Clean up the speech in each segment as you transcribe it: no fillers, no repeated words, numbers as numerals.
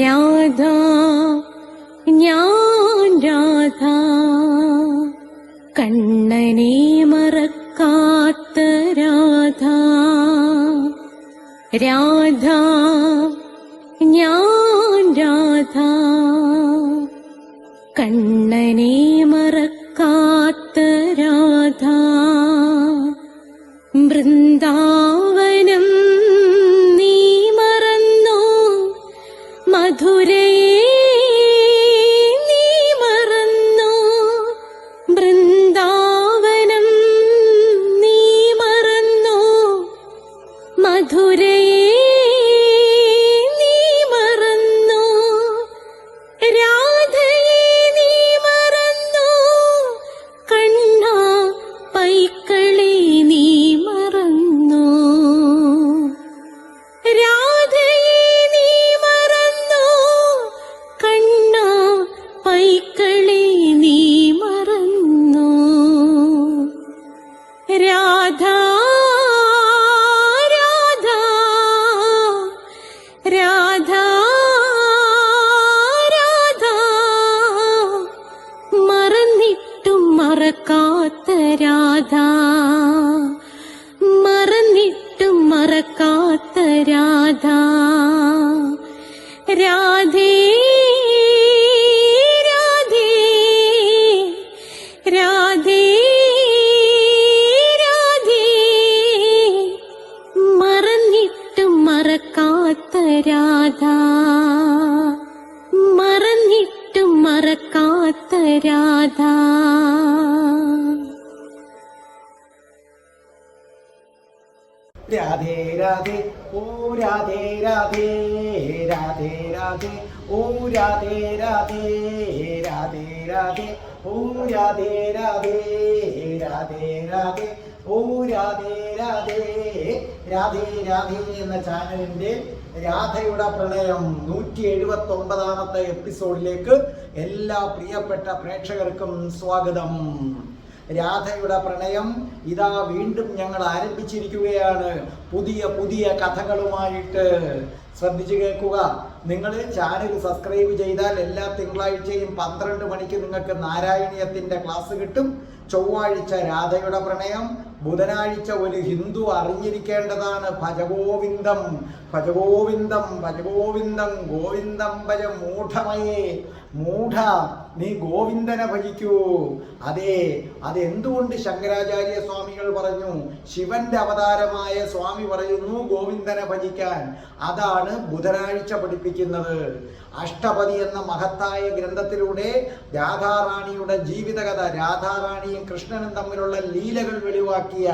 രാധ ഞാൻ രാധ കണ്ണനെ മറക്കാത്ത രാധ. രാധ ഞാൻ രാധ കണ്ണനെ മറക്കാത്ത രാധ. വൃന്ദാവനം നീ മറന്നോ, മധുരയെ നീ മറന്നോ. വൃന്ദാവനം നീ മറന്നോ, മധുരയെ നീ മറന്നോ. രാധയെ നീ മറന്നോ, കണ്ണാ പൈക്കളെ നീ മറന്നോ. രാധയെ നീ മറന്നോ, കണ്ണാ പൈക്കളെ നീ മറന്നോ. രാധ രാധ രാധ രാധ മറന്നിട്ടും മറക്കാത്ത രാധ. മറന്നിട്ടും മറക്കാത്ത രാധ. രാധേ രാധേ രാധേ രാധേ മറന്നിട്ടും മറക്കാത്ത രാധ. മറന്നിട്ടും മറക്കാത്ത രാധ. രാധേ രാധേ ഓ രാധേ രാധേ രാധേ രാധേ ഓ രാധേ രാധേ രാധേ രാധേ ഓ രാധേ രാധേ രാധേ രാധേ ഓ രാധേ രാധേ രാധേ രാധേ എന്ന ചാനലിന്റെ രാധയുടെ പ്രണയം 179ാമത്തെ എപ്പിസോഡിലേക്ക് എല്ലാ പ്രിയപ്പെട്ട പ്രേക്ഷകർക്കും സ്വാഗതം. രാധയുടെ പ്രണയം ഇതാ വീണ്ടും ഞങ്ങൾ ആരംഭിച്ചിരിക്കുകയാണ്, പുതിയ പുതിയ കഥകളുമായിട്ട്. ശ്രദ്ധിച്ചു കേൾക്കുക. നിങ്ങൾ ചാനൽ സബ്സ്ക്രൈബ് ചെയ്താൽ എല്ലാ തിങ്കളാഴ്ചയും 12 മണിക്ക് നിങ്ങൾക്ക് നാരായണീയത്തിന്റെ ക്ലാസ് കിട്ടും. ചൊവ്വാഴ്ച രാധയുടെ പ്രണയം, ബുധനാഴ്ച ഒരു ഹിന്ദു അറിഞ്ഞിരിക്കേണ്ടതാണ് ഭജഗോവിന്ദം ഭജഗോവിന്ദം ഭജഗോവിന്ദം ഗോവിന്ദം ഭജ മൂഢമയേ. മൂഢ, നീ ഗോവിന്ദനെ ഭജിക്കൂ. അതെ, അതെന്തുകൊണ്ട് ശങ്കരാചാര്യ സ്വാമികൾ പറഞ്ഞു, ശിവന്റെ അവതാരമായ സ്വാമി പറയുന്നു ഗോവിന്ദനെ ഭജിക്കാൻ. അതാണ് ബുധനാഴ്ച പഠിപ്പിക്കുന്നത്. അഷ്ടപതി എന്ന മഹത്തായ ഗ്രന്ഥത്തിലൂടെ രാധാറാണിയുടെ ജീവിതകഥ, രാധാറാണിയും കൃഷ്ണനും തമ്മിലുള്ള ലീലകൾ വെളിവാക്കിയ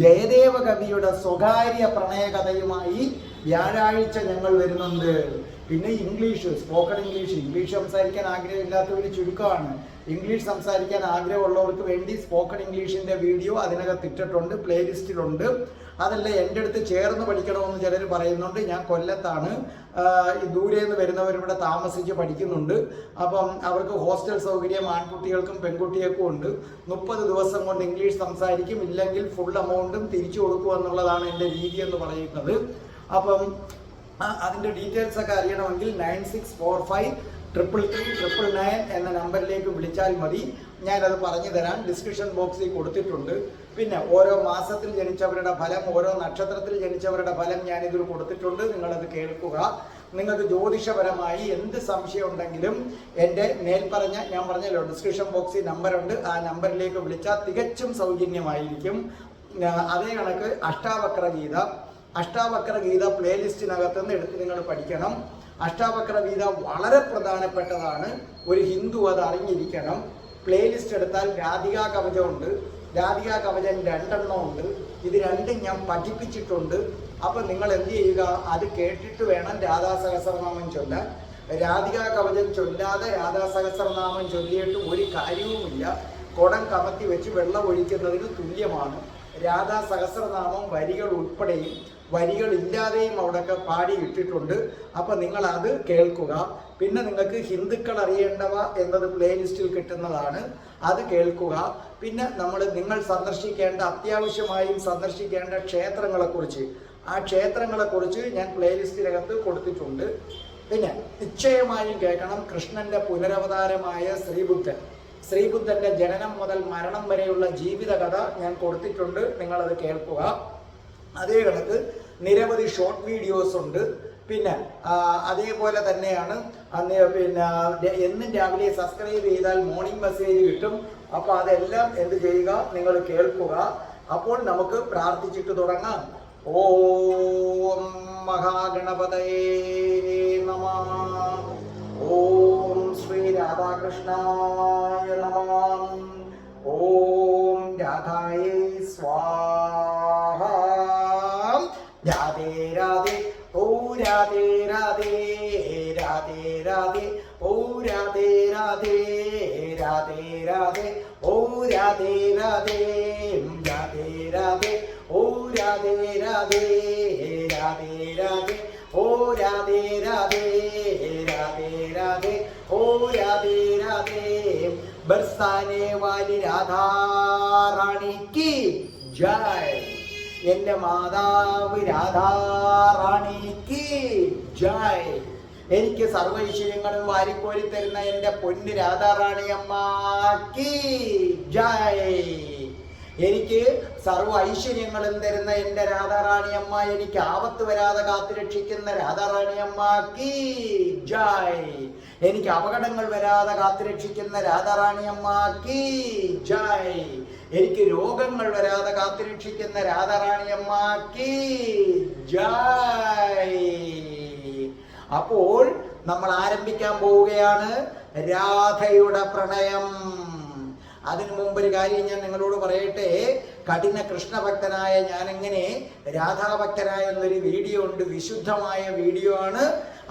ജയദേവ കവിയുടെ സ്വകാര്യ പ്രണയകഥയുമായി വ്യാഴാഴ്ച ഞങ്ങൾ വരുന്നുണ്ട്. പിന്നെ ഇംഗ്ലീഷ്, സ്പോക്കൺ ഇംഗ്ലീഷ് സംസാരിക്കാൻ ആഗ്രഹമില്ലാത്തവർ ചുരുക്കമാണ്. ഇംഗ്ലീഷ് സംസാരിക്കാൻ ആഗ്രഹമുള്ളവർക്ക് വേണ്ടി സ്പോക്കൺ ഇംഗ്ലീഷിന്റെ വീഡിയോ അതിനകത്ത് ഇട്ടിട്ടുണ്ട്, പ്ലേലിസ്റ്റിലുണ്ട്. അതല്ല എൻ്റെ അടുത്ത് ചേർന്ന് പഠിക്കണമെന്ന് ചിലർ പറയുന്നുണ്ട്. ഞാൻ കൊല്ലത്താണ്, ദൂരെ നിന്ന് വരുന്നവരിവിടെ താമസിച്ച് പഠിക്കുന്നുണ്ട്. അപ്പം അവർക്ക് ഹോസ്റ്റൽ സൗകര്യം ആൺകുട്ടികൾക്കും പെൺകുട്ടികൾക്കും ഉണ്ട്. 30 ദിവസം കൊണ്ട് ഇംഗ്ലീഷ് സംസാരിക്കും, ഇല്ലെങ്കിൽ ഫുൾ എമൗണ്ടും തിരിച്ചു കൊടുക്കുക എന്നുള്ളതാണ് എൻ്റെ രീതി എന്ന് പറയുന്നത്. അപ്പം അതിൻ്റെ ഡീറ്റെയിൽസ് ഒക്കെ അറിയണമെങ്കിൽ 96453339 എന്ന നമ്പറിലേക്ക് വിളിച്ചാൽ മതി. ഞാനത് പറഞ്ഞു തരാം. ഡിസ്ക്രിപ്ഷൻ ബോക്സിൽ കൊടുത്തിട്ടുണ്ട്. പിന്നെ ഓരോ മാസത്തിൽ ജനിച്ചവരുടെ ഫലം, ഓരോ നക്ഷത്രത്തിൽ ജനിച്ചവരുടെ ഫലം ഞാനിതിൽ കൊടുത്തിട്ടുണ്ട്. നിങ്ങളത് കേൾക്കുക. നിങ്ങൾക്ക് ജ്യോതിഷപരമായി എന്ത് സംശയം ഉണ്ടെങ്കിലും എൻ്റെ മേൽപ്പറഞ്ഞ, ഞാൻ പറഞ്ഞല്ലോ ഡിസ്ക്രിപ്ഷൻ ബോക്സിൽ നമ്പറുണ്ട്, ആ നമ്പറിലേക്ക് വിളിച്ചാൽ തികച്ചും സൗജന്യമായിരിക്കും. അതേ കണക്ക് അഷ്ടാവക്ര ഗീത പ്ലേലിസ്റ്റിനകത്ത് നിന്ന് എടുത്ത് നിങ്ങൾ പഠിക്കണം. അഷ്ടാവക്ര ഗീത വളരെ പ്രധാനപ്പെട്ടതാണ്. ഒരു ഹിന്ദു അത് അറിഞ്ഞിരിക്കണം. പ്ലേലിസ്റ്റ് എടുത്താൽ രാധികാ കവചമുണ്ട്, രാധികാ കവചം 2 ഉണ്ട്. ഇത് രണ്ടും ഞാൻ പഠിപ്പിച്ചിട്ടുണ്ട്. അപ്പം നിങ്ങൾ എന്ത് ചെയ്യുക, അത് കേട്ടിട്ട് വേണം രാധാ സഹസ്രനാമം ചൊല്ലാൻ. രാധികാ കവചം ചൊല്ലാതെ രാധാ സഹസ്രനാമം ചൊല്ലിയിട്ട് ഒരു കാര്യവുമില്ല. കുടം കമത്തി വെച്ച് വെള്ളം ഒഴിക്കുന്നതിന് തുല്യമാണ്. രാധാ സഹസ്രനാമം വരികൾ ഉൾപ്പെടെയും വരികളില്ലാതെയും അവിടെയൊക്കെ പാടി ഇട്ടിട്ടുണ്ട്. അപ്പം നിങ്ങൾ കേൾക്കുക. പിന്നെ നിങ്ങൾക്ക് ഹിന്ദുക്കൾ അറിയേണ്ടവ എന്നത് പ്ലേലിസ്റ്റിൽ കിട്ടുന്നതാണ്, അത് കേൾക്കുക. പിന്നെ നിങ്ങൾ സന്ദർശിക്കേണ്ട, അത്യാവശ്യമായും സന്ദർശിക്കേണ്ട ക്ഷേത്രങ്ങളെക്കുറിച്ച്, ആ ക്ഷേത്രങ്ങളെക്കുറിച്ച് ഞാൻ പ്ലേലിസ്റ്റിനകത്ത് കൊടുത്തിട്ടുണ്ട്. പിന്നെ നിശ്ചയമായും കേൾക്കണം കൃഷ്ണന്റെ പുനരവതാരമായ ശ്രീബുദ്ധന്റെ ജനനം മുതൽ മരണം വരെയുള്ള ജീവിത കഥ ഞാൻ കൊടുത്തിട്ടുണ്ട്, നിങ്ങളത് കേൾക്കുക. അതേ കണക്ക് നിരവധി ഷോർട്ട് വീഡിയോസ് ഉണ്ട്. പിന്നെ അതേപോലെ തന്നെയാണ് പിന്നെ എന്നും രാവിലെ സബ്സ്ക്രൈബ് ചെയ്താൽ മോർണിംഗ് മെസ്സേജ് കിട്ടും. അപ്പോൾ അതെല്ലാം എന്ത് ചെയ്യുക, നിങ്ങൾ കേൾക്കുക. അപ്പോൾ നമുക്ക് പ്രാർത്ഥിച്ചിട്ട് തുടങ്ങാം. ഓം മഹാഗണപതയേ നമഃ. ഓം ശ്രീ രാധാകൃഷ്ണായ നമഃ. ഓം രാധായേ സ്വാഹ. രാധേ രാധേ ഓ രാധേ രാധേ രാധേ രാധേ ഓ രാധേ രാധേ രാധേ രാധേ ഓ രാധേ രാധേ രാധേ രാധേ ഓ രാധേ രാധേ രാധേ രാധേ ഓ രാധേ രാധേ രാധേ രാധേ ഓ രാധേ രാധേ. ബർസാനെ വാലി രാധാ റാണി കി ജയ്. എന്റെ മാതാവ് രാധാറാണിക്ക് ജയ്. എനിക്ക് സർവ്വ ഐശ്വര്യങ്ങളും വാരിക്കോരി തരുന്ന എന്റെ പൊന്ന് രാധാറാണി അമ്മക്ക് ജയ്. എനിക്ക് സർവ്വ ഐശ്വര്യങ്ങളും തരുന്ന എന്റെ രാധാറാണി അമ്മ, എനിക്ക് ആപത്ത് വരാതെ കാത്തുരക്ഷിക്കുന്ന രാധാറാണി അമ്മക്ക് ജയ്. എനിക്ക് അപകടങ്ങൾ വരാതെ കാത്തുരക്ഷിക്കുന്ന രാധാറാണി അമ്മക്ക് ജയ്. എനിക്ക് രോഗങ്ങൾ വരാതെ കാത്തുരക്ഷിക്കുന്ന രാധാറാണി അമ്മക്ക് ജയ്. അപ്പോൾ നമ്മൾ ആരംഭിക്കാൻ പോവുകയാണ് രാധയുടെ പ്രണയം. അതിനു മുമ്പ് ഒരു കാര്യം ഞാൻ നിങ്ങളോട് പറയട്ടെ. കഠിന കൃഷ്ണഭക്തനായ ഞാൻ എങ്ങനെ രാധാഭക്തനായ എന്നൊരു വീഡിയോ ഉണ്ട്, വിശുദ്ധമായ വീഡിയോ ആണ്.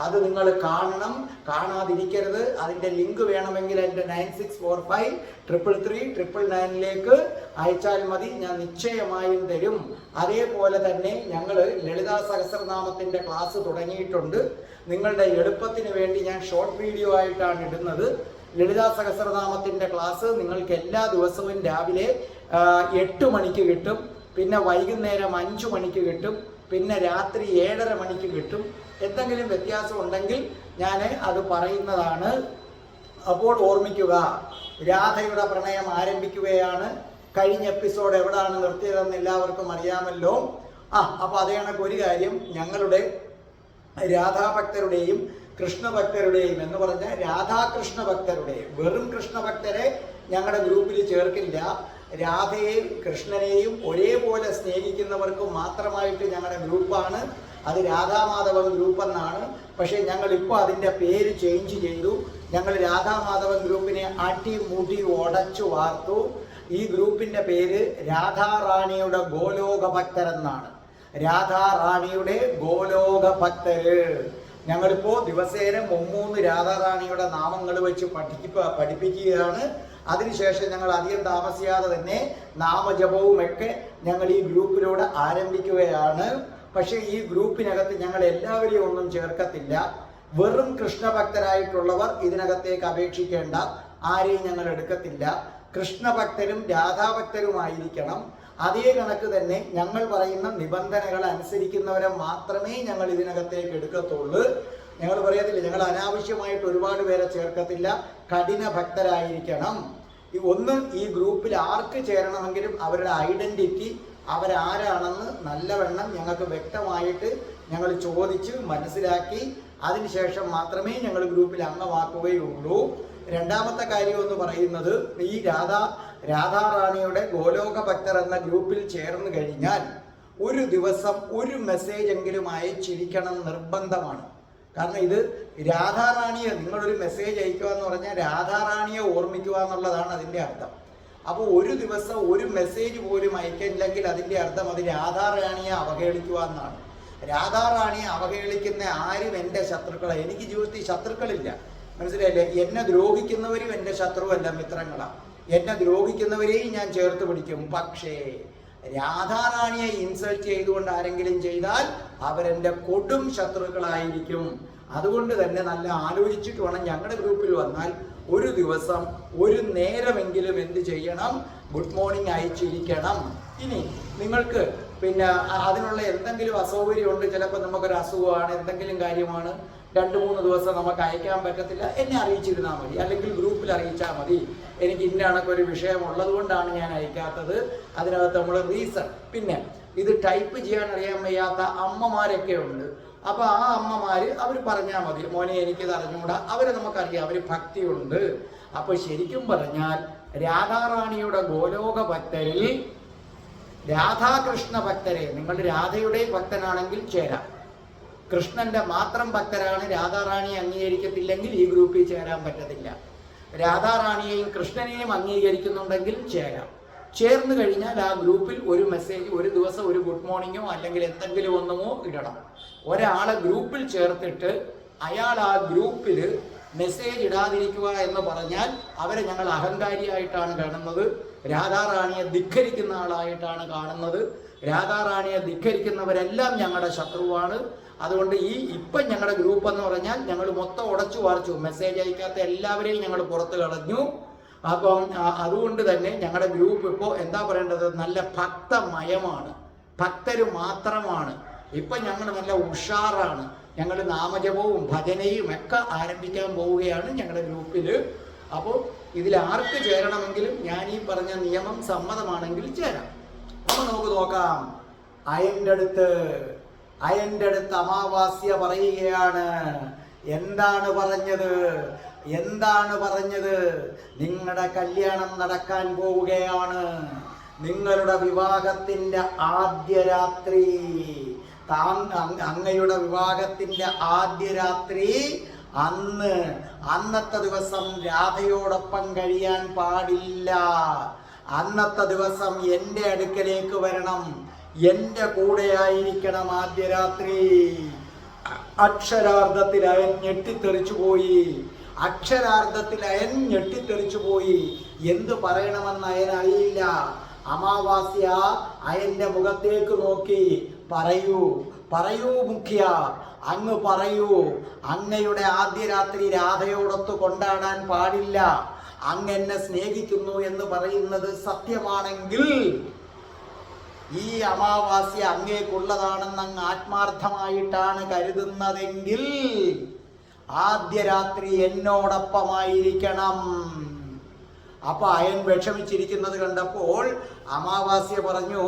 അത് നിങ്ങൾ കാണണം, കാണാതിരിക്കരുത്. അതിൻ്റെ ലിങ്ക് വേണമെങ്കിൽ എൻ്റെ 96453339 അയച്ചാൽ മതി, ഞാൻ നിശ്ചയമായും തരും. അതേപോലെ തന്നെ ഞങ്ങൾ ലളിതാ സഹസ്രനാമത്തിൻ്റെ ക്ലാസ് തുടങ്ങിയിട്ടുണ്ട്. നിങ്ങളുടെ എളുപ്പത്തിന് വേണ്ടി ഞാൻ ഷോർട്ട് വീഡിയോ ആയിട്ടാണ് ഇടുന്നത്. ലളിതാ സഹസ്രനാമത്തിൻ്റെ ക്ലാസ് നിങ്ങൾക്ക് എല്ലാ ദിവസവും രാവിലെ 8 മണിക്ക് കിട്ടും, പിന്നെ വൈകുന്നേരം 5 മണിക്ക് കിട്ടും, പിന്നെ രാത്രി 7:30 മണിക്ക് കിട്ടും. എന്തെങ്കിലും വ്യത്യാസം ഉണ്ടെങ്കിൽ ഞാൻ അത് പറയുന്നതാണ്. അപ്പോൾ ഓർമ്മിക്കുക, രാധയുടെ പ്രണയം ആരംഭിക്കുകയാണ്. കഴിഞ്ഞ എപ്പിസോഡ് എവിടാണ് നിർത്തിയതെന്ന് എല്ലാവർക്കും അറിയാമല്ലോ. അപ്പോൾ അതേ കണക്ക് ഒരു കാര്യം, ഞങ്ങളുടെ രാധാഭക്തരുടെയും കൃഷ്ണഭക്തരുടെയും എന്ന് പറഞ്ഞ രാധാകൃഷ്ണ ഭക്തരുടെയും, വെറും കൃഷ്ണഭക്തരെ ഞങ്ങളുടെ ഗ്രൂപ്പിൽ ചേർക്കില്ല. രാധയെയും കൃഷ്ണനെയും ഒരേപോലെ സ്നേഹിക്കുന്നവർക്ക് മാത്രമായിട്ട് ഞങ്ങളുടെ ഗ്രൂപ്പാണ്. അത് രാധാമാധവൻ ഗ്രൂപ്പ് എന്നാണ്. പക്ഷേ ഞങ്ങളിപ്പോൾ അതിൻ്റെ പേര് ചേഞ്ച് ചെയ്തു. ഞങ്ങൾ രാധാമാധവൻ ഗ്രൂപ്പിനെ അടിമുടി ഉടച്ചു വാർത്തു. ഈ ഗ്രൂപ്പിൻ്റെ പേര് രാധാറാണിയുടെ ഗോലോക ഭക്തരെന്നാണ്. രാധാറാണിയുടെ ഗോലോക ഭക്തര്. ഞങ്ങളിപ്പോൾ ദിവസേന 3 രാധാറാണിയുടെ നാമങ്ങൾ വെച്ച് പഠിപ്പിക്കുകയാണ്. അതിനുശേഷം ഞങ്ങൾ അധികം താമസിയാതെ തന്നെ നാമജപവുമൊക്കെ ഞങ്ങൾ ഈ ഗ്രൂപ്പിലൂടെ ആരംഭിക്കുകയാണ്. പക്ഷേ ഈ ഗ്രൂപ്പിനകത്ത് ഞങ്ങൾ എല്ലാവരെയും ഒന്നും ചേർക്കത്തില്ല. വെറും കൃഷ്ണഭക്തരായിട്ടുള്ളവർ ഇതിനകത്തേക്ക് അപേക്ഷിക്കേണ്ട, ആരെയും ഞങ്ങൾ എടുക്കത്തില്ല. കൃഷ്ണഭക്തരും രാധാഭക്തരുമായിരിക്കണം. അതേ കണക്ക് തന്നെ ഞങ്ങൾ പറയുന്ന നിബന്ധനകൾ അനുസരിക്കുന്നവരെ മാത്രമേ ഞങ്ങൾ ഇതിനകത്തേക്ക് എടുക്കത്തുള്ളൂ. ഞങ്ങൾ പറയത്തില്ല, ഞങ്ങൾ അനാവശ്യമായിട്ട് ഒരുപാട് പേരെ ചേർക്കത്തില്ല. കഠിന ഭക്തരായിരിക്കണം. ഒന്ന്, ഈ ഗ്രൂപ്പിൽ ആർക്ക് ചേരണമെങ്കിലും അവരുടെ ഐഡന്റിറ്റി, അവരാരാണെന്ന് നല്ലവണ്ണം ഞങ്ങൾക്ക് വ്യക്തമായിട്ട് ഞങ്ങൾ ചോദിച്ച് മനസ്സിലാക്കി അതിനുശേഷം മാത്രമേ ഞങ്ങൾ ഗ്രൂപ്പിൽ അംഗമാക്കുകയുള്ളൂ. രണ്ടാമത്തെ കാര്യം എന്ന് പറയുന്നത്, ഈ രാധാറാണിയുടെ ഗോലോക ഭക്തർ എന്ന ഗ്രൂപ്പിൽ ചേർന്ന് കഴിഞ്ഞാൽ ഒരു ദിവസം ഒരു മെസ്സേജ് എങ്കിലും അയച്ചിരിക്കണം, നിർബന്ധമാണ്. കാരണം ഇത് രാധാറാണിയെ, നിങ്ങളൊരു മെസ്സേജ് അയക്കുക എന്ന് പറഞ്ഞാൽ രാധാറാണിയെ ഓർമ്മിക്കുക എന്നുള്ളതാണ് അതിൻ്റെ അർത്ഥം. അപ്പോൾ ഒരു ദിവസം ഒരു മെസ്സേജ് പോലും അയക്കില്ലെങ്കിൽ അതിൻ്റെ അർത്ഥം അത് രാധാറാണിയെ അവഹേളിക്കുക എന്നാണ്. രാധാറാണിയെ അവഹേളിക്കുന്ന ആരും എൻ്റെ ശത്രുക്കളാണ്. എനിക്ക് ജീവിതത്തിൽ ശത്രുക്കളില്ല, മനസ്സിലായില്ലേ? എന്നെ ദ്രോഹിക്കുന്നവരും എൻ്റെ ശത്രുവല്ല, മിത്രങ്ങളാണ്. എന്നെ ദ്രോഹിക്കുന്നവരെയും ഞാൻ ചേർത്ത് പിടിക്കും. പക്ഷേ രാധാറാണിയെ ഇൻസൾട്ട് ചെയ്തുകൊണ്ട് ആരെങ്കിലും ചെയ്താൽ അവരെൻ്റെ കൊടും ശത്രുക്കളായിരിക്കും. അതുകൊണ്ട് തന്നെ നല്ല ആലോചിച്ചിട്ട് വേണം ഞങ്ങളുടെ ഗ്രൂപ്പിൽ വന്നാൽ ഒരു ദിവസം ഒരു നേരമെങ്കിലും എന്ത് ചെയ്യണം, ഗുഡ് മോർണിംഗ് അയച്ചിരിക്കണം. ഇനി നിങ്ങൾക്ക് പിന്നെ അതിനുള്ള എന്തെങ്കിലും അസൗകര്യമുണ്ട്, ചിലപ്പോൾ നമുക്കൊരു അസുഖമാണ്, എന്തെങ്കിലും കാര്യമാണ്, 2-3 ദിവസം നമുക്ക് അയക്കാൻ പറ്റത്തില്ല, എന്നെ അറിയിച്ചിരുന്നാൽ മതി, അല്ലെങ്കിൽ ഗ്രൂപ്പിൽ അറിയിച്ചാൽ മതി, എനിക്ക് ഇന്ന കണക്കൊരു വിഷയം ഉള്ളത് കൊണ്ടാണ് ഞാൻ അയക്കാത്തത്. അതിനകത്ത് നമ്മൾ റീസൺ. പിന്നെ ഇത് ടൈപ്പ് ചെയ്യാൻ അറിയാൻ വയ്യാത്ത അമ്മമാരൊക്കെ ഉണ്ട്. അപ്പോൾ ആ അമ്മമാർ അവർ പറഞ്ഞാൽ മതി, മോനെ എനിക്കിത് അറിഞ്ഞുകൂടാ, അവരെ നമുക്കറിയാം, അവർ ഭക്തിയുണ്ട്. അപ്പോൾ ശരിക്കും പറഞ്ഞാൽ രാധാറാണിയുടെ ഗോലോക ഭക്തരിൽ രാധാകൃഷ്ണ ഭക്തരെ, നിങ്ങൾ രാധയുടെ ഭക്തനാണെങ്കിൽ ചേരാം. കൃഷ്ണന്റെ മാത്രം ഭക്തരാണ് രാധാറാണിയെ അംഗീകരിക്കത്തില്ലെങ്കിൽ ഈ ഗ്രൂപ്പിൽ ചേരാൻ പറ്റത്തില്ല. രാധാറാണിയെയും കൃഷ്ണനെയും അംഗീകരിക്കുന്നുണ്ടെങ്കിൽ ചേരാം. ചേർന്ന് കഴിഞ്ഞാൽ ആ ഗ്രൂപ്പിൽ ഒരു മെസ്സേജ്, ഒരു ദിവസം ഒരു ഗുഡ് മോർണിംഗോ അല്ലെങ്കിൽ എന്തെങ്കിലും ഒന്നുമോ ഇടണം. ഒരാളെ ഗ്രൂപ്പിൽ ചേർത്തിട്ട് അയാൾ ആ ഗ്രൂപ്പിൽ മെസ്സേജ് ഇടാതിരിക്കുക എന്ന് പറഞ്ഞാൽ അവരെ ഞങ്ങൾ അഹങ്കാരിയായിട്ടാണ് കാണുന്നത്, രാധാറാണിയെ ധിക്കരിക്കുന്ന ആളായിട്ടാണ് കാണുന്നത്. രാധാറാണിയെ ധിക്കരിക്കുന്നവരെല്ലാം ഞങ്ങളുടെ ശത്രുവാണ്. അതുകൊണ്ട് ഇപ്പം ഞങ്ങളുടെ ഗ്രൂപ്പ് എന്ന് പറഞ്ഞാൽ ഞങ്ങൾ മൊത്തം ഉടച്ചു വാർച്ചു, മെസ്സേജ് അയക്കാത്ത എല്ലാവരെയും ഞങ്ങൾ പുറത്ത് കളഞ്ഞു. അപ്പം അതുകൊണ്ട് തന്നെ ഞങ്ങളുടെ ഗ്രൂപ്പ് ഇപ്പോൾ എന്താ പറയേണ്ടത്, നല്ല ഭക്തമയമാണ്, ഭക്തര് മാത്രമാണ്. ഇപ്പം ഞങ്ങൾ നല്ല ഉഷാറാണ്. ഞങ്ങൾ നാമജപവും ഭജനയും ഒക്കെ ആരംഭിക്കാൻ പോവുകയാണ് ഞങ്ങളുടെ ഗ്രൂപ്പിൽ. അപ്പോൾ ഇതിൽ ആർക്ക് ചേരണമെങ്കിലും ഞാൻ ഈ പറഞ്ഞ നിയമം സമ്മതമാണെങ്കിൽ ചേരാം. അപ്പോൾ നമുക്ക് നോക്കാം. അയൻ്റെ അടുത്ത് അമാവാസ്യ പറയുകയാണ്. എന്താണ് പറഞ്ഞത്? നിങ്ങളുടെ കല്യാണം നടക്കാൻ പോവുകയാണ്. നിങ്ങളുടെ വിവാഹത്തിന്റെ ആദ്യ രാത്രി, അങ്ങയുടെ വിവാഹത്തിന്റെ ആദ്യ രാത്രി അന്നത്തെ ദിവസം രാധയോടൊപ്പം കഴിയാൻ പാടില്ല. അന്നത്തെ ദിവസം എൻ്റെ അടുക്കലേക്ക് വരണം, എൻ്റെ കൂടെ ആയിരിക്കണം ആദ്യ രാത്രി. അക്ഷരാർത്ഥത്തിൽ അയൻ ഞെട്ടിത്തെറിച്ചു പോയി. എന്തു പറയണമെന്ന് അയൻ അറിയില്ല. അമാവാസ്യ അയന്റെ മുഖത്തേക്ക് നോക്കി പറയൂ മുഖ്യ, അങ്ങ് പറയൂ, അങ്ങയുടെ ആദ്യ രാത്രി രാധയോടൊത്ത് കൊണ്ടാടാൻ പാടില്ല. അങ്ങ് എന്നെ സ്നേഹിക്കുന്നു എന്ന് പറയുന്നത് സത്യമാണെങ്കിൽ, ഈ അമാവാസ്യ അങ്ങേക്കുള്ളതാണെന്ന് അങ്ങ് ആത്മാർത്ഥമായിട്ടാണ് കരുതുന്നതെങ്കിൽ ആദ്യ രാത്രി എന്നോടൊപ്പമായിരിക്കണം. അപ്പൊ അയൻ വിഷമിച്ചിരിക്കുന്നത് കണ്ടപ്പോൾ അമാവാസ്യ പറഞ്ഞു,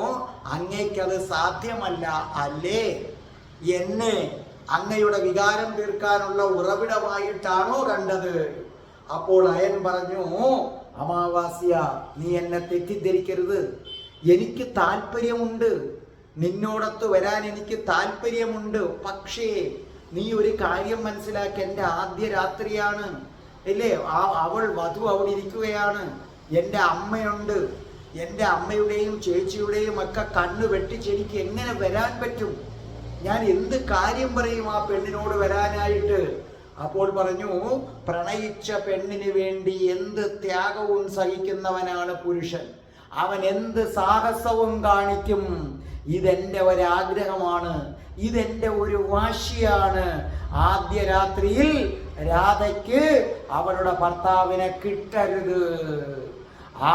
അങ്ങേക്കത് സാധ്യമല്ല അല്ലേ? എന്നെ അങ്ങയുടെ വികാരം തീർക്കാനുള്ള ഉറവിടമായിട്ടാണോ കണ്ടത്? അപ്പോൾ അയൻ പറഞ്ഞു, അമാവാസ്യ, നീ എന്നെ തെറ്റിദ്ധരിക്കരുത്. എനിക്ക് താല്പര്യമുണ്ട്, നിന്നോടൊത്ത് വരാൻ എനിക്ക് താല്പര്യമുണ്ട്. പക്ഷേ നീ ഒരു കാര്യം മനസ്സിലാക്കി, എൻ്റെ ആദ്യ രാത്രിയാണ് അല്ലേ? അവൾ വധു അവിടെ ഇരിക്കുകയാണ്. എൻ്റെ അമ്മയുണ്ട്. എൻ്റെ അമ്മയുടെയും ചേച്ചിയുടെയും ഒക്കെ കണ്ണ് വെട്ടിച്ച് എനിക്ക് എങ്ങനെ വരാൻ പറ്റും? ഞാൻ എന്ത് കാര്യം പറയും ആ പെണ്ണിനോട് വരാനായിട്ട്? അപ്പോൾ പറഞ്ഞു, പ്രണയിച്ച പെണ്ണിന് വേണ്ടി എന്ത് ത്യാഗവും സഹിക്കുന്നവനാണ് പുരുഷൻ. അവൻ എന്ത് സാഹസവും കാണിക്കും. ഇതെന്റെ ഒരാഗ്രഹമാണ്, ഇതെന്റെ ഒരു വാശിയാണ്. ആദ്യ രാത്രിയിൽ രാധയ്ക്ക് അവളുടെ ഭർത്താവിനെ കിട്ടരുത്.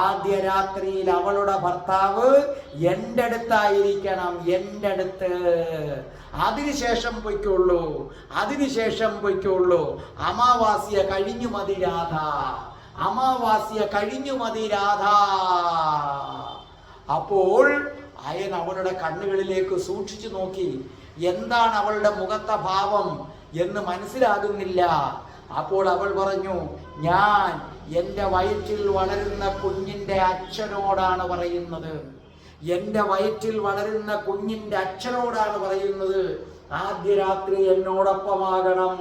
ആദ്യ രാത്രിയിൽ അവളുടെ ഭർത്താവ് എൻ്റെ അടുത്തായിരിക്കണം, എൻ്റെ അടുത്ത്. അതിനുശേഷം പൊയ്ക്കുള്ളൂ. അമാവാസ്യ കഴിഞ്ഞു മതി രാധ. അപ്പോൾ അയൻ അവളുടെ കണ്ണുകളിലേക്ക് സൂക്ഷിച്ചു നോക്കി. എന്താണ് അവളുടെ മുഖത്തെ ഭാവം എന്ന് മനസ്സിലാകുന്നില്ല. അപ്പോൾ അവൾ പറഞ്ഞു, ഞാൻ എൻ്റെ വയറ്റിൽ വളരുന്ന കുഞ്ഞിൻ്റെ അച്ഛനോടാണ് പറയുന്നത്. ആദ്യ രാത്രി എന്നോടൊപ്പമാകണം.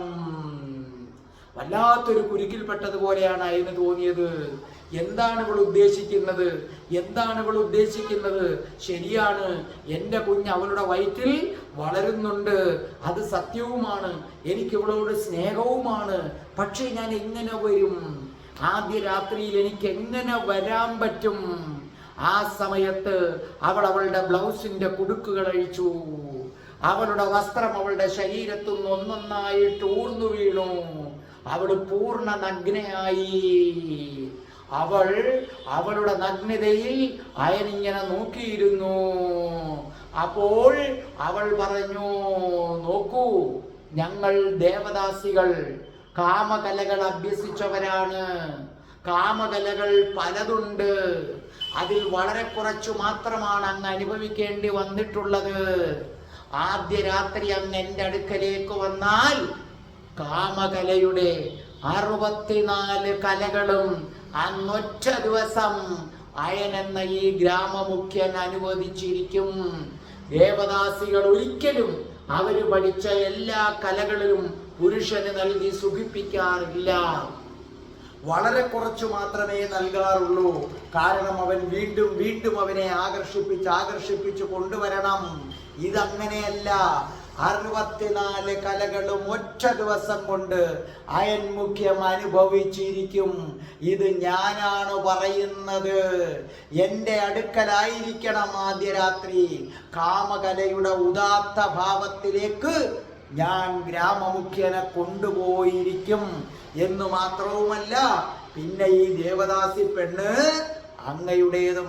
വല്ലാത്തൊരു കുരുക്കിൽപ്പെട്ടതുപോലെയാണ് അയന് തോന്നിയത്. എന്താണ് ഇവൾ ഉദ്ദേശിക്കുന്നത്? ശരിയാണ്, എൻ്റെ കുഞ്ഞ് അവളുടെ വയറ്റിൽ വളരുന്നുണ്ട്, അത് സത്യവുമാണ്. എനിക്ക് ഇവളോട് സ്നേഹവുമാണ്. പക്ഷേ ഞാൻ എങ്ങനെ വരും? ആദ്യ രാത്രിയിൽ എനിക്ക് എങ്ങനെ വരാൻ പറ്റും? ആ സമയത്ത് അവളുടെ ബ്ലൗസിന്റെ കുടുക്കുകൾ അഴിച്ചു. അവളുടെ വസ്ത്രം അവളുടെ ശരീരത്തു നിന്ന് ഒന്നൊന്നായിട്ട് ഊർന്നു വീണു. അവൾ പൂർണ്ണ നഗ്നയായി. അവളുടെ നഗ്നതയിൽ അയനിങ്ങനെ നോക്കിയിരുന്നു. അപ്പോൾ അവൾ പറഞ്ഞു, നോക്കൂ, ഞങ്ങൾ ദേവദാസികൾ കാമകലകൾ അഭ്യസിച്ചവരാണ്. കാമകലകൾ പലതുണ്ട്. അതിൽ വളരെ കുറച്ചു മാത്രമാണ് അങ്ങ് അനുഭവിക്കേണ്ടി വന്നിട്ടുള്ളത്. ആദ്യ രാത്രി അങ്ങ് എൻ്റെ അടുക്കലേക്ക് വന്നാൽ കാമകലയുടെ 64 കലകളും അന്നൊറ്റ ദിവസം അയൻ എന്ന ഈ ഗ്രാമമുഖ്യൻ അനുവദിച്ചിരിക്കും. ദേവദാസികൾ ഒരിക്കലും അവര് പഠിച്ച എല്ലാ കലകളിലും പുരുഷന് നൽകി സുഖിപ്പിക്കാറില്ല. വളരെ കുറച്ചു മാത്രമേ നൽകാറുള്ളൂ. കാരണം അവൻ വീണ്ടും വീണ്ടും അവനെ ആകർഷിപ്പിച്ച് കൊണ്ടുവരണം. ഇതങ്ങനെയല്ല. 64 കലകളും ഒറ്റ ദിവസം കൊണ്ട് അയൻ മുഖ്യം അനുഭവിച്ചിരിക്കും. ഇത് ഞാനാണ് പറയുന്നത്. എൻ്റെ അടുക്കലായിരിക്കണം ആദ്യ രാത്രി. കാമകലയുടെ ഉദാത്ത ഭാവത്തിലേക്ക് ഞാൻ ഗ്രാമമുഖ്യനെ കൊണ്ടുപോയിരിക്കും എന്ന് മാത്രവുമല്ല, പിന്നെ ഈ ദേവദാസി പെണ്ണ് അങ്ങയുടേത്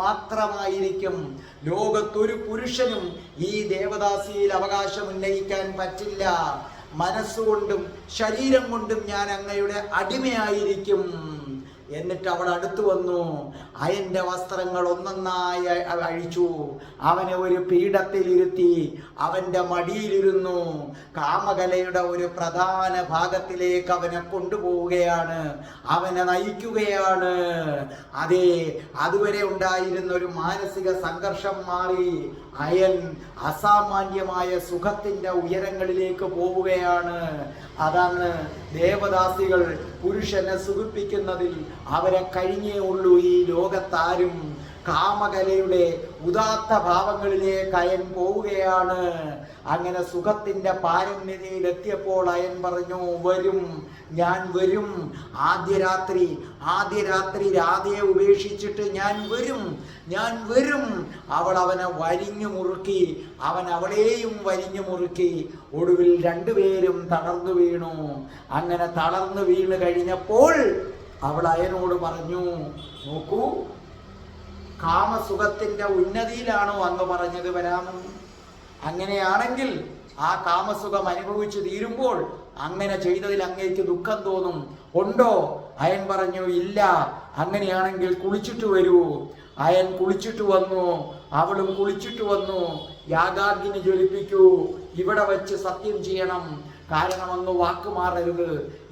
മാത്രമായിരിക്കും. ലോകത്തൊരു പുരുഷനും ഈ ദേവദാസിയിൽ അവകാശം ഉന്നയിക്കാൻ പറ്റില്ല. മനസ്സുകൊണ്ടും ശരീരം കൊണ്ടും ഞാൻ അങ്ങയുടെ അടിമയായിരിക്കും. എന്നിട്ട് അവൾ അടുത്തു വന്നു. അയന്റെ വസ്ത്രങ്ങൾ ഒന്നൊന്നായി അഴിച്ചു. അവനെ ഒരു പീഠത്തിലിരുത്തി അവന്റെ മടിയിലിരുന്നു. കാമകലയുടെ ഒരു പ്രധാന ഭാഗത്തിലേക്ക് അവനെ കൊണ്ടുപോവുകയാണ്, അവനെ നയിക്കുകയാണ്. അതെ, അതുവരെ ഉണ്ടായിരുന്ന ഒരു മാനസിക സംഘർഷം മാറി അയൻ അസാമാന്യമായ സുഖത്തിന്റെ ഉയരങ്ങളിലേക്ക് പോവുകയാണ്. അതാണ് ദേവദാസികൾ പുരുഷനെ സുഖിപ്പിക്കുന്നതിൽ അവരെ കഴിഞ്ഞേ ഉള്ളൂ ഈ ലോകത്താരും. കാമകലയുടെ ഉദാത്ത ഭാവങ്ങളിലേക്ക് അയൻ പോവുകയാണ്. അങ്ങനെ സുഖത്തിന്റെ പാരമ്യതയിലെത്തിയപ്പോൾ അയൻ പറഞ്ഞു, ഞാൻ വരും. ആദ്യ രാത്രി രാധയെ ഉപേക്ഷിച്ചിട്ട് ഞാൻ വരും. അവൾ അവനെ വരിഞ്ഞു മുറുക്കി, അവൻ അവളെയും വരിഞ്ഞു മുറുക്കി. ഒടുവിൽ രണ്ടുപേരും തളർന്നു വീണു. അങ്ങനെ തളർന്നു വീണ് കഴിഞ്ഞപ്പോൾ അവൾ അയനോട് പറഞ്ഞു, നോക്കൂ, കാമസുഖത്തിന്റെ ഉന്നതിയിലാണോ അങ്ങ് പറഞ്ഞത് വരാമെന്ന്? അങ്ങനെയാണെങ്കിൽ ആ കാമസുഖം അനുഭവിച്ചു തീരുമ്പോൾ അങ്ങനെ ചെയ്തതിൽ അങ്ങേക്ക് ദുഃഖം തോന്നും, ഉണ്ടോ? അയൻ പറഞ്ഞു, ഇല്ല. അങ്ങനെയാണെങ്കിൽ കുളിച്ചിട്ട് വരൂ. അയൻ കുളിച്ചിട്ട് വന്നു, അവളും കുളിച്ചിട്ട് വന്നു. യാഗാഗ്നി ജ്വലിപ്പിക്കൂ, ഇവിടെ വെച്ച് സത്യം ചെയ്യണം. കാരണം അങ്ങ് വാക്കുമാറരുത്.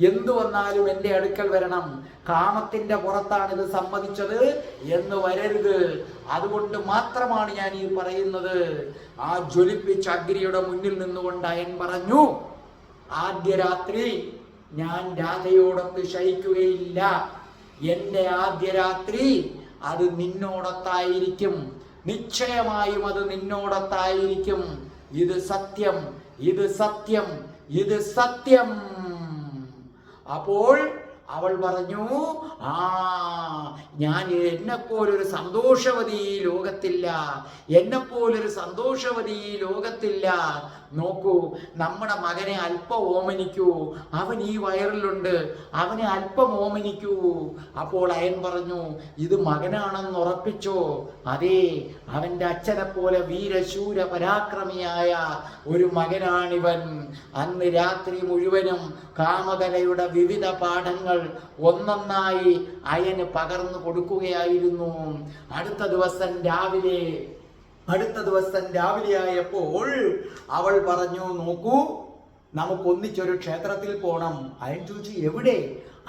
എന്തു വന്നാലും എൻ്റെ അടുക്കൽ വരണം. കാമത്തിന്റെ പുറത്താണിത് സമ്മതിച്ചത് എന്ന് വരരുത്. അതുകൊണ്ട് മാത്രമാണ് ഞാൻ ഈ പറയുന്നത്. ആ ജ്വലിപ്പിച്ച അഗ്നിയുടെ മുന്നിൽ നിന്നുകൊണ്ട് അയൻ പറഞ്ഞു, ആദ്യ രാത്രി ഞാൻ രാധയോടൊത്ത് ശയിക്കുകയില്ല. എൻ്റെ ആദ്യ രാത്രി അത് നിന്നോടൊത്തായിരിക്കും. നിശ്ചയമായും അത് നിന്നോടൊത്തായിരിക്കും. ഇത് സത്യം. അപ്പോൾ അവൾ പറഞ്ഞു, ഞാൻ എന്നെപ്പോലൊരു സന്തോഷവതി ഈ ലോകത്തില്ല. നോക്കൂ, നമ്മുടെ മകനെ അല്പം ഓമനിക്കൂ. അവൻ ഈ വയറിലുണ്ട്, അവനെ അല്പം ഓമനിക്കൂ. അപ്പോൾ അയൻ പറഞ്ഞു, ഇത് മകനാണെന്ന് ഉറപ്പിച്ചോ? അതെ, അവൻ്റെ അച്ഛനെ പോലെ വീരശൂര പരാക്രമിയായ ഒരു മകനാണിവൻ. അന്ന് രാത്രി മുഴുവനും കാമകലയുടെ വിവിധ പാഠങ്ങൾ ഒന്നൊന്നായി അയന് പകർന്നു കൊടുക്കുകയായിരുന്നു. അടുത്ത ദിവസം രാവിലെയായപ്പോൾ അവൾ പറഞ്ഞു, നോക്കൂ, നമുക്കൊന്നിച്ചൊരു ക്ഷേത്രത്തിൽ പോകണം. അയൻ ചോദിച്ചു, എവിടെ?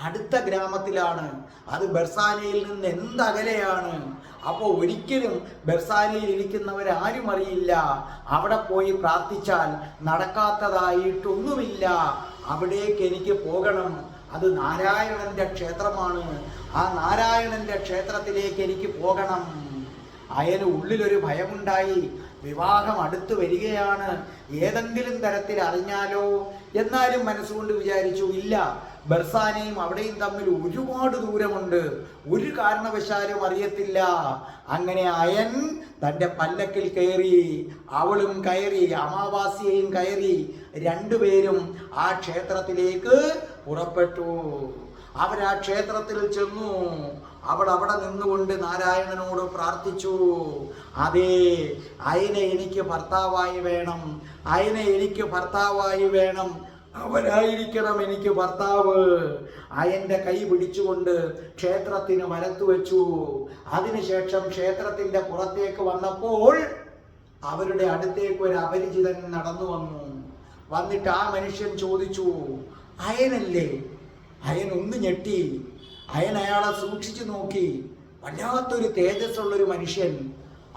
അടുത്ത ഗ്രാമത്തിലാണ്. അത് ബെർസാനയിൽ നിന്ന് എന്തകലെയാണ്. അപ്പോൾ ഒരിക്കലും ബെർസാനയിൽ ഇരിക്കുന്നവരാരും അറിയില്ല. അവിടെ പോയി പ്രാർത്ഥിച്ചാൽ നടക്കാത്തതായിട്ടൊന്നുമില്ല. അവിടേക്ക് എനിക്ക് പോകണം. അത് നാരായണന്റെ ക്ഷേത്രമാണ്. ആ നാരായണന്റെ ക്ഷേത്രത്തിലേക്ക് എനിക്ക് പോകണം. അയന് ഉള്ളിലൊരു ഭയമുണ്ടായി. വിവാഹം അടുത്തു വരികയാണ്, ഏതെങ്കിലും തരത്തിൽ അറിഞ്ഞാലോ? എന്നാലും മനസ്സുകൊണ്ട് വിചാരിച്ചു, ഇല്ല, ബെർസാനയും അവിടെയും തമ്മിൽ ഒരുപാട് ദൂരമുണ്ട്, ഒരു കാരണവശാലും അറിയത്തില്ല. അങ്ങനെ അയൻ തൻ്റെ പല്ലക്കിൽ കയറി, അവളും കയറി, അമാവാസ്യയും കയറി. രണ്ടുപേരും ആ ക്ഷേത്രത്തിലേക്ക് പുറപ്പെട്ടു. അവരാ ക്ഷേത്രത്തിൽ ചെന്നു. അവൾ അവിടെ നിന്നുകൊണ്ട് നാരായണനോട് പ്രാർത്ഥിച്ചു. അതേ, അയനെ എനിക്ക് ഭർത്താവായി വേണം, അയനെ എനിക്ക് ഭർത്താവായി വേണം, അവനായിരിക്കണം എനിക്ക് ഭർത്താവ്. അയന്റെ കൈ പിടിച്ചുകൊണ്ട് ക്ഷേത്രത്തിന് വലത്തു വെച്ചു. അതിനുശേഷം ക്ഷേത്രത്തിന്റെ പുറത്തേക്ക് വന്നപ്പോൾ അവരുടെ അടുത്തേക്ക് ഒരു അപരിചിതൻ നടന്നു വന്നു. വന്നിട്ട് ആ മനുഷ്യൻ ചോദിച്ചു, അയനല്ലേ? അയൻ ഒന്ന് ഞെട്ടി. അയൻ അയാളെ സൂക്ഷിച്ചു നോക്കി. വല്ലാത്തൊരു തേജസ്സുള്ളൊരു മനുഷ്യൻ.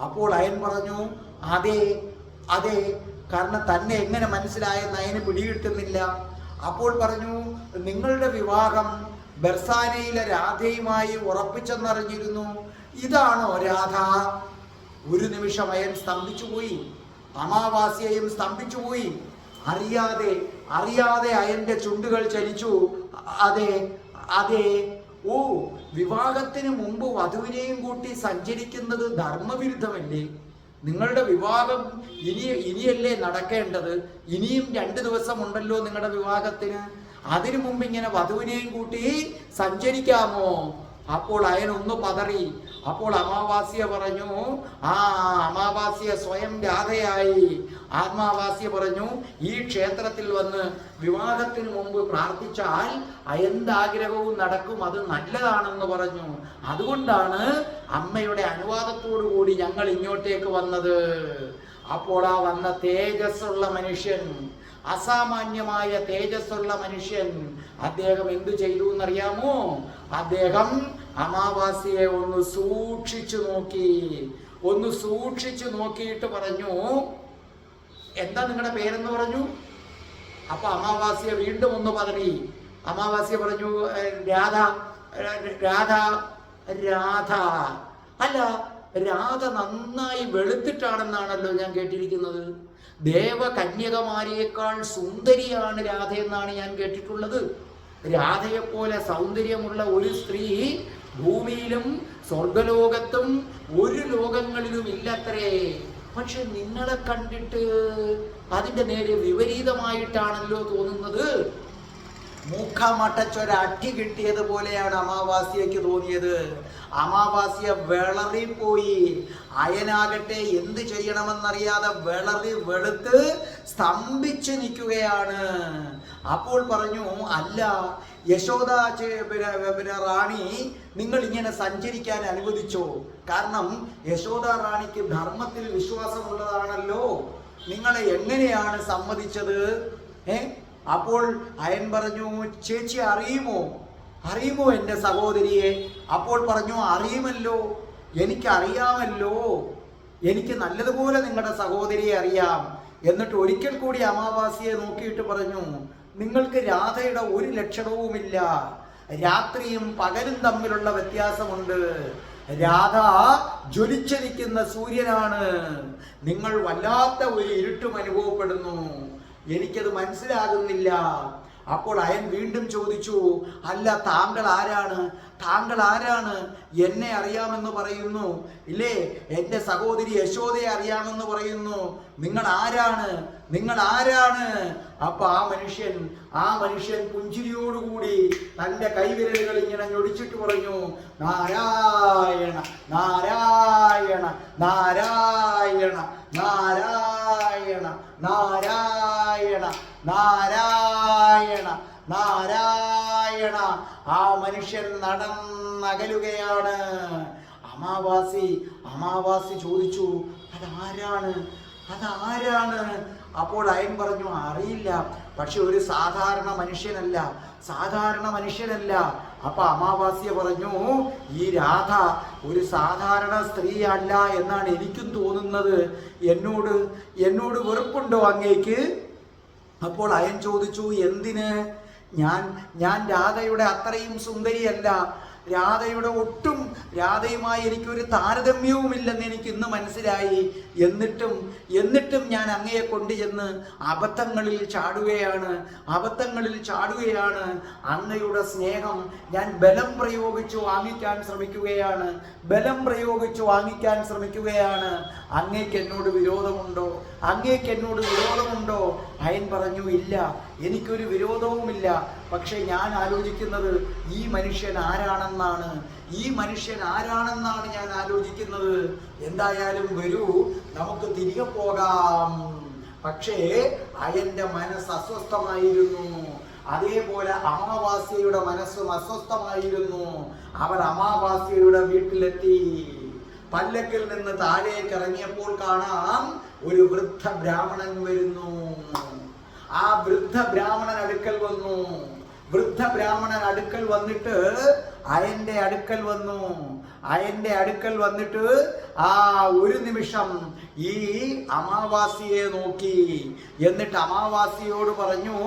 അപ്പോൾ അയൻ പറഞ്ഞു, അതെ അതെ, കാരണം തന്നെ എങ്ങനെ മനസ്സിലായെന്ന് അയന് പിടികിട്ടുന്നില്ല. അപ്പോൾ പറഞ്ഞു, നിങ്ങളുടെ വിവാഹം ബർസാനയിലെ രാധയുമായി ഉറപ്പിച്ചെന്നറിഞ്ഞിരുന്നു, ഇതാണോ രാധ? ഒരു നിമിഷം അയൻ സ്തംഭിച്ചുപോയി. അമാവാസ്യയും സ്തംഭിച്ചുപോയി. അറിയാതെ അയന്റെ ചുണ്ടുകൾ ചലിച്ചു. അതെ അതെ. ഓ, വിവാഹത്തിന് മുമ്പ് വധുവിനെയും കൂട്ടി സഞ്ചരിക്കുന്നത് ധർമ്മവിരുദ്ധമല്ലേ? നിങ്ങളുടെ വിവാഹം ഇനിയല്ലേ നടക്കേണ്ടത്? ഇനിയും 2 ദിവസമുണ്ടല്ലോ നിങ്ങളുടെ വിവാഹത്തിന്. അതിനു മുമ്പ് ഇങ്ങനെ വധുവിനെയും കൂട്ടി സഞ്ചരിക്കാമോ? അപ്പോൾ അയൻ ഒന്ന് പതറി. അപ്പോൾ അമാവാസ്യ പറഞ്ഞു, അമാവാസ്യ സ്വയം രാധയായി. അമാവാസ്യ പറഞ്ഞു, ഈ ക്ഷേത്രത്തിൽ വന്ന് വിവാഹത്തിന് മുമ്പ് പ്രാർത്ഥിച്ചാൽ എന്താഗ്രഹവും നടക്കും, അത് നല്ലതാണെന്ന് പറഞ്ഞു. അതുകൊണ്ടാണ് അമ്മയുടെ അനുവാദത്തോടു കൂടി ഞങ്ങൾ ഇങ്ങോട്ടേക്ക് വന്നത്. അപ്പോൾ ആ വന്ന തേജസ്സുള്ള മനുഷ്യൻ, അസാമാന്യമായ തേജസ്സുള്ള മനുഷ്യൻ, അദ്ദേഹം എന്തു ചെയ്തു എന്നറിയാമോ? അദ്ദേഹം അമാവാസ്യയെ ഒന്ന് സൂക്ഷിച്ചു നോക്കിയിട്ട് പറഞ്ഞു, എന്താ നിങ്ങളുടെ പേരെന്ന് പറഞ്ഞു. അപ്പൊ അമാവാസ്യ വീണ്ടും ഒന്ന് പതറി. അമാവാസ്യ പറഞ്ഞു, രാധ. അല്ല, രാധ നന്നായി വെളുത്തിട്ടാണെന്നാണല്ലോ ഞാൻ കേട്ടിരിക്കുന്നത്. ദേവകന്യകമാരിയേക്കാൾ സുന്ദരിയാണ് രാധ എന്നാണ് ഞാൻ കേട്ടിട്ടുള്ളത്. രാധയെപ്പോലെ സൗന്ദര്യമുള്ള ഒരു സ്ത്രീ ഭൂമിയിലും സ്വർഗലോകത്തും ഒരു ലോകങ്ങളിലും ഇല്ലത്രേ. പക്ഷെ നിങ്ങളെ കണ്ടിട്ട് അതിന്റെ നേരെ വിപരീതമായിട്ടാണല്ലോ തോന്നുന്നത്. മുഖമടച്ചൊരടി കിട്ടിയതുപോലെയാണ് അമാവാസ്യക്ക് തോന്നിയത്. അമാവാസ്യ വിളറിപ്പോയി. അയനാകട്ടെ എന്ത് ചെയ്യണമെന്നറിയാതെ വെളുത്ത് സ്തംഭിച്ച് നിൽക്കുകയാണ്. അപ്പോൾ പറഞ്ഞു, അല്ല യശോദ റാണി, നിങ്ങൾ ഇങ്ങനെ സഞ്ചരിക്കാൻ അനുവദിച്ചോ? കാരണം യശോദ റാണിക്ക് ധർമ്മത്തിൽ വിശ്വാസമുള്ളതാണല്ലോ. നിങ്ങളെ എങ്ങനെയാണ് സമ്മതിച്ചത്? അപ്പോൾ അയൻ പറഞ്ഞു, ചേച്ചി അറിയുമോ എൻ്റെ സഹോദരിയെ? അപ്പോൾ പറഞ്ഞു, അറിയുമല്ലോ, എനിക്കറിയാമല്ലോ, എനിക്ക് നല്ലതുപോലെ നിങ്ങളുടെ സഹോദരിയെ അറിയാം. എന്നിട്ട് ഒരിക്കൽ കൂടി അമാവാസ്യയെ നോക്കിയിട്ട് പറഞ്ഞു, നിങ്ങൾക്ക് രാധയുടെ ഒരു ലക്ഷണവുമില്ല. രാത്രിയും പകലും തമ്മിലുള്ള വ്യത്യാസമുണ്ട്. രാധ ജ്വലിച്ചിരിക്കുന്ന സൂര്യനാണ്. നിങ്ങൾ വല്ലാത്ത ഒരു ഇരുട്ടും അനുഭവപ്പെടുന്നു. എനിക്കത് മനസ്സിലാകുന്നില്ല. അപ്പോൾ അയൻ വീണ്ടും ചോദിച്ചു, അല്ല, താങ്കൾ ആരാണ്? എന്നെ അറിയാമെന്ന് പറയുന്നു, ഇല്ലേ? എൻ്റെ സഹോദരി യശോദയെ അറിയാമെന്ന് പറയുന്നു. നിങ്ങൾ ആരാണ്? അപ്പൊ ആ മനുഷ്യൻ പുഞ്ചിരിയോടുകൂടി തൻ്റെ കൈവിരലുകൾ ഇങ്ങനെ ഞൊടിച്ചിട്ട് പറഞ്ഞു, നാരായണ നാരായണ നാരായണ നാരായണ നാരായണ നാരായണ നാരായണ. ആ മനുഷ്യൻ നടന്നകലുകയാണ്. അമാവാസി ചോദിച്ചു, അതാരാണ്? അപ്പോൾ അയൻ പറഞ്ഞു, അറിയില്ല, പക്ഷെ ഒരു സാധാരണ മനുഷ്യനല്ല. അപ്പൊ അമാവാസ്യ പറഞ്ഞു, ഈ രാധ ഒരു സാധാരണ സ്ത്രീ അല്ല എന്നാണ് എനിക്കും തോന്നുന്നത്. എന്നോട് വെറുപ്പുണ്ടോ അങ്ങേക്ക്? അപ്പോൾ അയൻ ചോദിച്ചു, എന്തിന്? ഞാൻ രാധയുടെ അത്രയും സുന്ദരിയല്ല. രാധയുമായി എനിക്കൊരു താരതമ്യവുമില്ലെന്ന് എനിക്ക് ഇന്ന് മനസ്സിലായി. എന്നിട്ടും ഞാൻ അങ്ങയെ കൊണ്ടുചെന്ന് അബദ്ധങ്ങളിൽ ചാടുകയാണ്. അങ്ങയുടെ സ്നേഹം ഞാൻ ബലം പ്രയോഗിച്ചു വാങ്ങിക്കാൻ ശ്രമിക്കുകയാണ്. അങ്ങേക്ക് എന്നോട് വിരോധമുണ്ടോ? അയൻ പറഞ്ഞു, ഇല്ല, എനിക്കൊരു വിരോധവുമില്ല. പക്ഷെ ഞാൻ ആലോചിക്കുന്നത് ഈ മനുഷ്യൻ ആരാണെന്നാണ്. ഈ മനുഷ്യൻ ആരാണെന്നാണ് ഞാൻ ആലോചിക്കുന്നത്. എന്തായാലും വരൂ, നമുക്ക് തിരികെ പോകാം. പക്ഷേ അയന്റെ മനസ്സ് അസ്വസ്ഥമായിരുന്നു. അതേപോലെ അമാവാസ്യയുടെ മനസ്സും അസ്വസ്ഥമായിരുന്നു. അവർ അമാവാസ്യയുടെ വീട്ടിലെത്തി. പല്ലക്കിൽ നിന്ന് താഴേക്ക് ഇറങ്ങിയപ്പോൾ കാണാം ഒരു വൃദ്ധ ബ്രാഹ്മണൻ വരുന്നു. ആ വൃദ്ധ ബ്രാഹ്മണൻ അടുക്കൽ വന്നു. വൃദ്ധ ബ്രാഹ്മണൻ അടുക്കൽ വന്നിട്ട് അയന്റെ അടുക്കൽ വന്നു. അയന്റെ അടുക്കൽ വന്നിട്ട് ആ ഒരു നിമിഷം ഈ അമാവാസിയെ നോക്കി. എന്നിട്ട് അമാവാസിയോട് പറഞ്ഞു,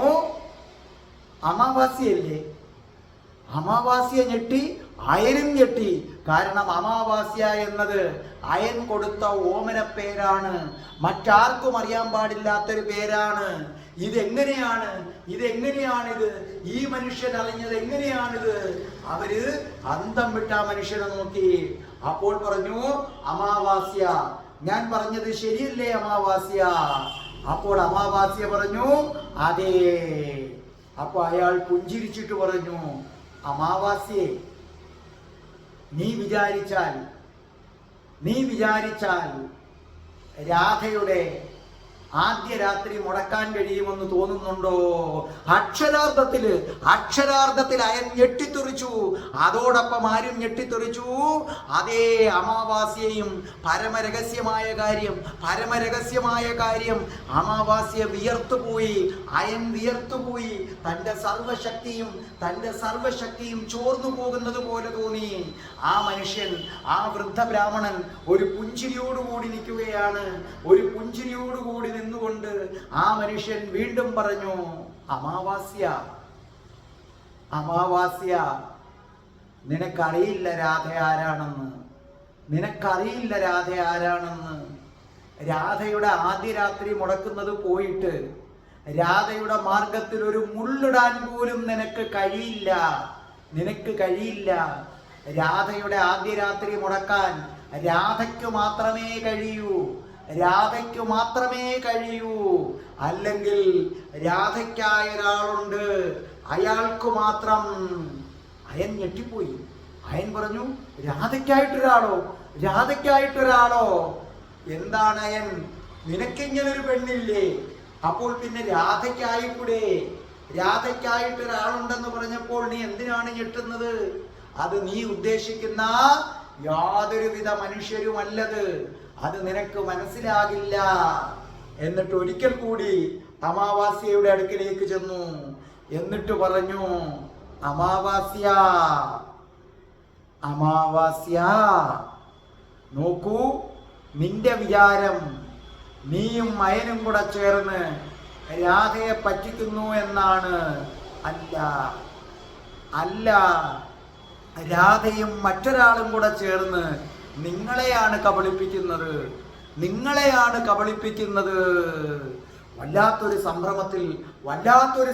അമാവാസിയല്ലേ? അമാവാസിയെ ഞെട്ടി, അയനും ഞെട്ടി. കാരണം അമാവാസ്യ എന്നത് അയൻ കൊടുത്ത ഓമന പേരാണ്. മറ്റാർക്കും അറിയാൻ പാടില്ലാത്തൊരു പേരാണ്. ഇതെങ്ങനെയാണിത്? ഈ മനുഷ്യൻ അറിഞ്ഞത് എങ്ങനെയാണിത്? അവര് അന്തം വിട്ട മനുഷ്യനെ നോക്കി. അപ്പോൾ പറഞ്ഞു, അമാവാസ്യ, ഞാൻ പറഞ്ഞത് ശരിയല്ലേ അമാവാസ്യ? അപ്പോൾ അമാവാസ്യ പറഞ്ഞു, അതെ. അപ്പൊ അയാൾ പുഞ്ചിരിച്ചിട്ട് പറഞ്ഞു, അമാവാസ്യേ, നീ വിചാരിച്ചാൽ രാധയുടെ ആദ്യ രാത്രി മുടക്കാൻ കഴിയുമെന്ന് തോന്നുന്നുണ്ടോ? അക്ഷരാർത്ഥത്തിൽ അയൻ ഞെട്ടിത്തെറിച്ചു. അതോടൊപ്പം ആരും ഞെട്ടിത്തെറിച്ചു? അതേ അമാവാസ്യയും. പരമരഹസ്യമായ കാര്യം അമാവാസ്യ വിയർത്തുപോയി. അയൻ വിയർത്തുപോയി. തൻ്റെ സർവശക്തിയും ചോർന്നു പോകുന്നത് പോലെ തോന്നി. ആ മനുഷ്യൻ, ആ വൃദ്ധ ബ്രാഹ്മണൻ ഒരു പുഞ്ചിരിയോടുകൂടി നിൽക്കുകയാണ്. ഒരു പുഞ്ചിരിയോടുകൂടി നിന്നുകൊണ്ട് ആ മനുഷ്യൻ വീണ്ടും പറഞ്ഞു, അമാവാസ്യ, നിനക്കറിയില്ല രാധ ആരാണെന്ന്. രാധയുടെ ആദ്യ രാത്രി മുടക്കുന്നത് പോയിട്ട് രാധയുടെ മാർഗത്തിൽ ഒരു മുള്ളിടാൻ പോലും നിനക്ക് കഴിയില്ല. രാധയുടെ ആദ്യ രാത്രി മുടക്കാൻ രാധയ്ക്ക് മാത്രമേ കഴിയൂ. അല്ലെങ്കിൽ രാധയ്ക്കായ ഒരാളുണ്ട്, അയാൾക്ക് മാത്രം. അയൻ ഞെട്ടിപ്പോയി. അയൻ പറഞ്ഞു, രാധയ്ക്കായിട്ടൊരാളോ? എന്താണ് അയൻ, നിനക്കിങ്ങനൊരു പെണ്ണില്ലേ? അപ്പോൾ പിന്നെ രാധയ്ക്കായിട്ടൊരാളുണ്ടെന്ന് പറഞ്ഞപ്പോൾ നീ എന്തിനാണ് ഞെട്ടുന്നത്? അത് നീ ഉദ്ദേശിക്കുന്ന യാതൊരുവിധ മനുഷ്യരുമല്ലത്. അത് നിനക്ക് മനസ്സിലാകില്ല. എന്നിട്ട് ഒരിക്കൽ കൂടി അമാവാസ്യയുടെ അടുക്കിലേക്ക് ചെന്നു. എന്നിട്ട് പറഞ്ഞു, അമാവാസ്യ, നോക്കൂ, നിന്റെ വിചാരം നീയും അയനും കൂടെ ചേർന്ന് രാധയെ പറ്റിക്കുന്നു എന്നാണ്. അല്ല, രാധയും മറ്റൊരാളും കൂടെ ചേർന്ന് നിങ്ങളെയാണ് കബളിപ്പിക്കുന്നത്. വല്ലാത്തൊരു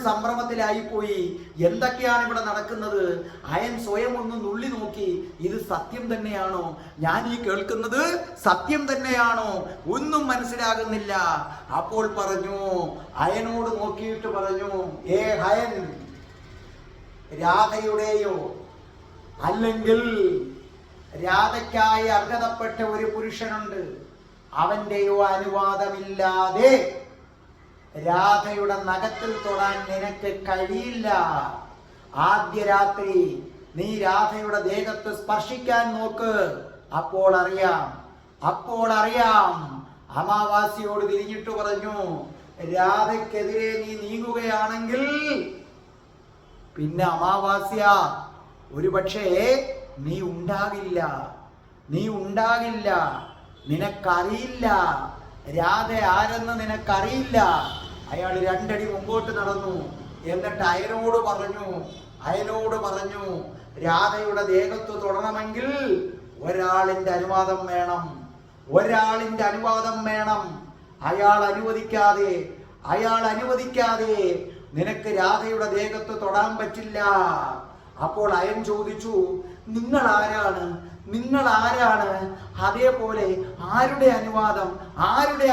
സംഭ്രമത്തിലായിപ്പോയി. എന്തൊക്കെയാണ് ഇവിടെ നടക്കുന്നത്? അയൻ സ്വയം ഒന്ന് നുള്ളി നോക്കി. ഇത് സത്യം തന്നെയാണോ? ഞാൻ ഈ കേൾക്കുന്നത് സത്യം തന്നെയാണോ? ഒന്നും മനസ്സിലാകുന്നില്ല. അപ്പോൾ പറഞ്ഞു, അയനോട് നോക്കിയിട്ട് പറഞ്ഞു, ഏ അയൻ, രാധയുടെയോ അല്ലെങ്കിൽ രാധയ്ക്കായി അർഹതപ്പെട്ട ഒരു പുരുഷനുണ്ട്. അവന്റെയോ അനുവാദമില്ലാതെ രാധയുടെ നഖത്തിൽ തൊടാൻ നിനക്ക് കഴിയില്ല. ആദ്യ രാത്രി നീ രാധയുടെ ദേഹത്ത് സ്പർശിക്കാൻ നോക്ക്. അപ്പോൾ അറിയാം. അമാവാസ്യയോട് തിരിഞ്ഞിട്ട് പറഞ്ഞു, രാധയ്ക്കെതിരെ നീ നീങ്ങുകയാണെങ്കിൽ പിന്നെ അമാവാസ്യ ഒരുപക്ഷേ നീ ഉണ്ടാകില്ല. നിനക്കറിയില്ല, രാധ ആരെന്ന് നിനക്കറിയില്ല. അയാൾ 2 അടി മുമ്പോട്ട് നടന്നു. എന്നിട്ട് അയനോട് പറഞ്ഞു, രാധയുടെ ദേഹത്ത് തൊടണമെങ്കിൽ ഒരാളിന്റെ അനുവാദം വേണം. അയാൾ അനുവദിക്കാതെ നിനക്ക് രാധയുടെ ദേഹത്ത് തൊടാൻ പറ്റില്ല. അപ്പോൾ അയൻ ചോദിച്ചു, നിങ്ങൾ ആരാണ്? അതേപോലെ ആരുടെ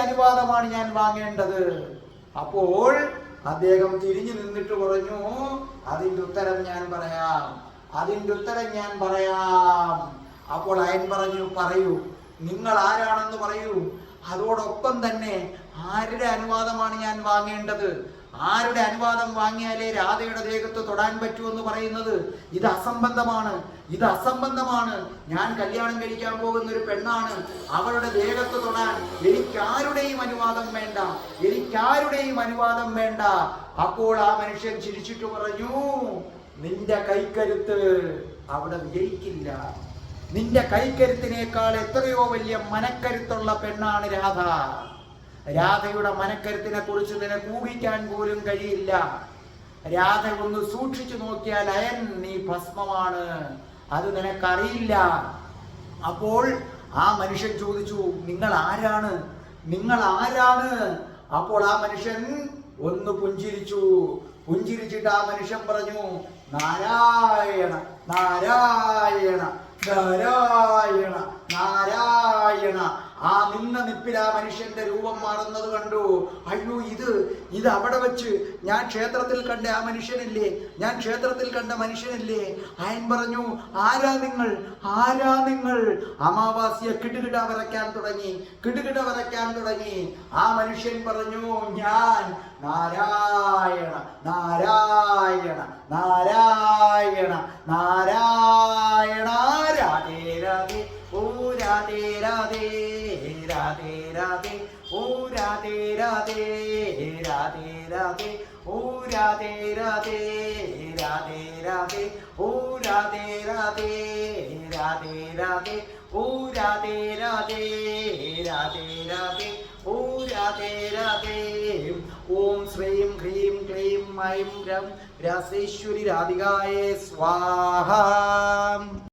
അനുവാദമാണ് ഞാൻ വാങ്ങേണ്ടത്? അപ്പോൾ അദ്ദേഹം തിരിഞ്ഞു നിന്നിട്ട് പറഞ്ഞു, അതിൻ്റെ ഉത്തരം ഞാൻ പറയാം, അതിൻ്റെ ഉത്തരം ഞാൻ പറയാം. അപ്പോൾ അയൻ പറഞ്ഞു, പറയൂ, നിങ്ങൾ ആരാണെന്ന് പറയൂ. അതോടൊപ്പം തന്നെ ആരുടെ അനുവാദമാണ് ഞാൻ വാങ്ങേണ്ടത്? ആരുടെ അനുവാദം വാങ്ങിയാലേ രാധയുടെ ദേഹത്ത് തൊടാൻ പറ്റൂ എന്ന് പറയുന്നത്? ഇത് അസംബന്ധമാണ്, ഇത് അസംബന്ധമാണ്. ഞാൻ കല്യാണം കഴിക്കാൻ പോകുന്ന ഒരു പെണ്ണാണ്, അവളുടെ ദേഹത്ത് തൊടാൻ എനിക്കാരുടെയും അനുവാദം വേണ്ട, എനിക്കാരുടെയും അനുവാദം വേണ്ട. അപ്പോൾ ആ മനുഷ്യൻ ചിരിച്ചിട്ട് പറഞ്ഞു, നിന്റെ കൈക്കരുത്ത് അവിടെ വിജയിക്കില്ല. നിന്റെ കൈക്കരുത്തിനേക്കാൾ എത്രയോ വലിയ മനക്കരുത്തുള്ള പെണ്ണാണ് രാധ. രാധയുടെ മനക്കരുത്തിനെ കുറിച്ച് നിനക്ക് ഊഹിക്കാൻ പോലും കഴിയില്ല. രാധ ഒന്ന് സൂക്ഷിച്ചു നോക്കിയാൽ അയൻ നീ ഭസ്മമാണ്, അത് നിനക്കറിയില്ല. അപ്പോൾ ആ മനുഷ്യൻ ചോദിച്ചു, നിങ്ങൾ ആരാണ്, നിങ്ങൾ ആരാണ്? അപ്പോൾ ആ മനുഷ്യൻ ഒന്ന് പുഞ്ചിരിച്ചു. പുഞ്ചിരിച്ചിട്ട് ആ മനുഷ്യൻ പറഞ്ഞു, നാരായണ നാരായണ നാരായണ നാരായണ. ആ നിന്ന നിപ്പിൽ ആ മനുഷ്യന്റെ രൂപം മാറുന്നത് കണ്ടു. അയ്യോ, ഇത് അവിടെ വെച്ച് ഞാൻ ക്ഷേത്രത്തിൽ കണ്ട ആ മനുഷ്യനില്ലേ, ഞാൻ ക്ഷേത്രത്തിൽ കണ്ട മനുഷ്യനില്ലേ? അയൻ പറഞ്ഞു, ആരാ നിങ്ങൾ, ആരാ നിങ്ങൾ? അമാവാസ്യ കിടുകിട വരയ്ക്കാൻ തുടങ്ങി, കിടുകിട വരയ്ക്കാൻ തുടങ്ങി. ആ മനുഷ്യൻ പറഞ്ഞു, ഞാൻ നാരായണ നാരായണ നാരായണ നാരായണ. രാധേ രാധേ ഓ രാധേ രാധേ രാധേ രാധേ ഓ രാധേ രാധേ രാധേ രാധേ ഓ രാധേ രാധേ രാധേ രാധേ ഓ രാധേ രാധേ രാധേ രാധേ ഓ രാധേ രാധേ രാധേ രാധേ ഓ രാധേ രാധേ. ഓം ശ്രീം ഹ്രീം ക്ലീം ഐം രം രാസേശ്വരി രാധികായേ സ്വാഹ.